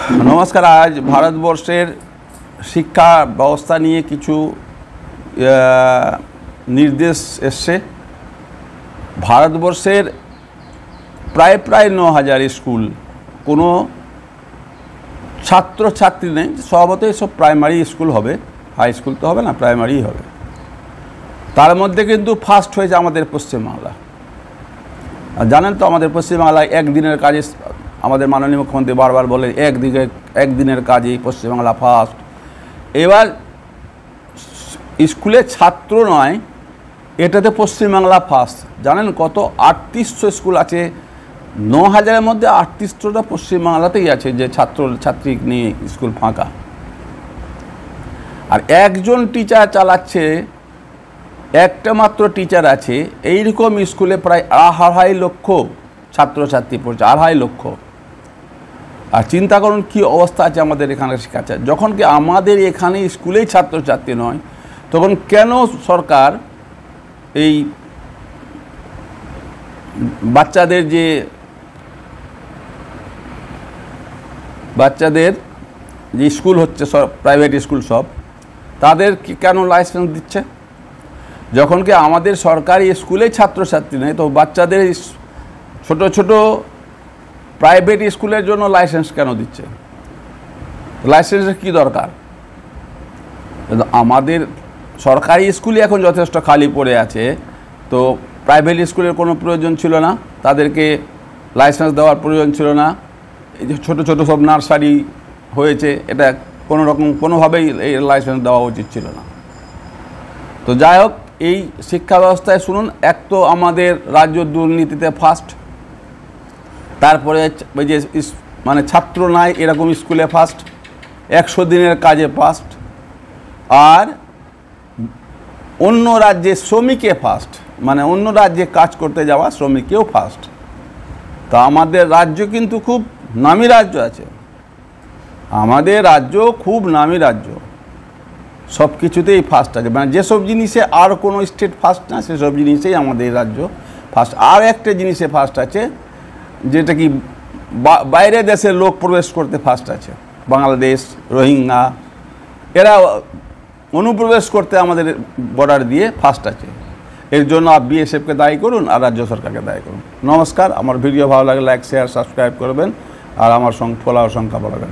নমস্কার। আজ ভারতবর্ষের শিক্ষা ব্যবস্থা নিয়ে কিছু নির্দেশ এসছে। ভারতবর্ষের প্রায় 9,000 স্কুল, কোনো ছাত্রছাত্রী নেই, স্বভাবতই সব প্রাইমারি স্কুল হবে, হাই স্কুল তো হবে না, প্রাইমারি হবে। তার মধ্যে কিন্তু ফার্স্ট হয়েছে আমাদের পশ্চিমবাংলা। আর জানেন তো আমাদের পশ্চিমবাংলায় একদিনের কাজে আমাদের মাননীয় মুখ্যমন্ত্রী বারবার বলে একদিনের কাজেই পশ্চিমবাংলা ফার্স্ট। এবার স্কুলে ছাত্র নয়, এটাতে পশ্চিমবাংলা ফার্স্ট। জানেন কত 3800 স্কুল আছে, 9,000-এর মধ্যে 3800টা পশ্চিমবাংলাতেই আছে যে ছাত্রছাত্রী নিয়ে স্কুল ফাঁকা। আর একজন টিচার চালাচ্ছে, একটা মাত্র টিচার আছে। এইরকম স্কুলে প্রায় 2.5 লক্ষ ছাত্রছাত্রী পড়ছে, 2.5 লক্ষ। আর চিন্তা করুন কী অবস্থা আছে আমাদের এখানে শিক্ষাটা। যখন কি আমাদের এখানে স্কুলেই ছাত্রছাত্রী নয়, তখন কেন সরকার এই বাচ্চাদের যে স্কুল হচ্ছে সব প্রাইভেট স্কুল সব, তাদের কেন লাইসেন্স দিচ্ছে? যখন কি আমাদের সরকারি স্কুলে ছাত্রছাত্রী নেই, তো বাচ্চাদের ছোট ছোট প্রাইভেট স্কুলের জন্য লাইসেন্স কেন দিচ্ছে? লাইসেন্সের কি দরকার? আমাদের সরকারি স্কুলই এখন যথেষ্ট খালি পড়ে আছে, তো প্রাইভেট স্কুলের কোনো প্রয়োজন ছিল না, তাদেরকে লাইসেন্স দেওয়ার প্রয়োজন ছিল না। এই যে ছোটো ছোটো সব নার্সারি হয়েছে, এটা কোনোভাবেই এই লাইসেন্স দেওয়া উচিত ছিল না। তো যাই হোক, এই শিক্ষা ব্যবস্থায় শুনুন, এক তো আমাদের রাজ্য দুর্নীতিতে ফার্স্ট, তারপরে ওই যে মানে ছাত্র নাই এরকম স্কুলে ফার্স্ট, 100 দিনের কাজে ফার্স্ট, আর অন্য রাজ্যে শ্রমিকে ফার্স্ট, মানে অন্য রাজ্যে কাজ করতে যাওয়া শ্রমিকেও ফার্স্ট। তা আমাদের রাজ্য কিন্তু খুব নামি রাজ্য আছে, আমাদের রাজ্য খুব নামি রাজ্য, সব কিছুতেই ফার্স্ট আছে। মানে যেসব জিনিসে আর কোনো স্টেট ফার্স্ট না, সেসব জিনিসেই আমাদের রাজ্য ফার্স্ট। আর একটা জিনিসে ফার্স্ট আছে, যেটা কি বাইরে দেশের লোক প্রবেশ করতে ফার্স্ট আছে। বাংলাদেশ, রোহিঙ্গা, এরা অনুপ্রবেশ করতে আমাদের বর্ডার দিয়ে ফার্স্ট আছে। এর জন্য বিএসএফকে দায়ী করুন আর রাজ্য সরকারকে দায়ী করুন। নমস্কার। আমার ভিডিও ভালো লাগলে লাইক, শেয়ার, সাবস্ক্রাইব করবেন আর আমার সঙ্গে ফলোয়ার সংখ্যা বাড়াবেন।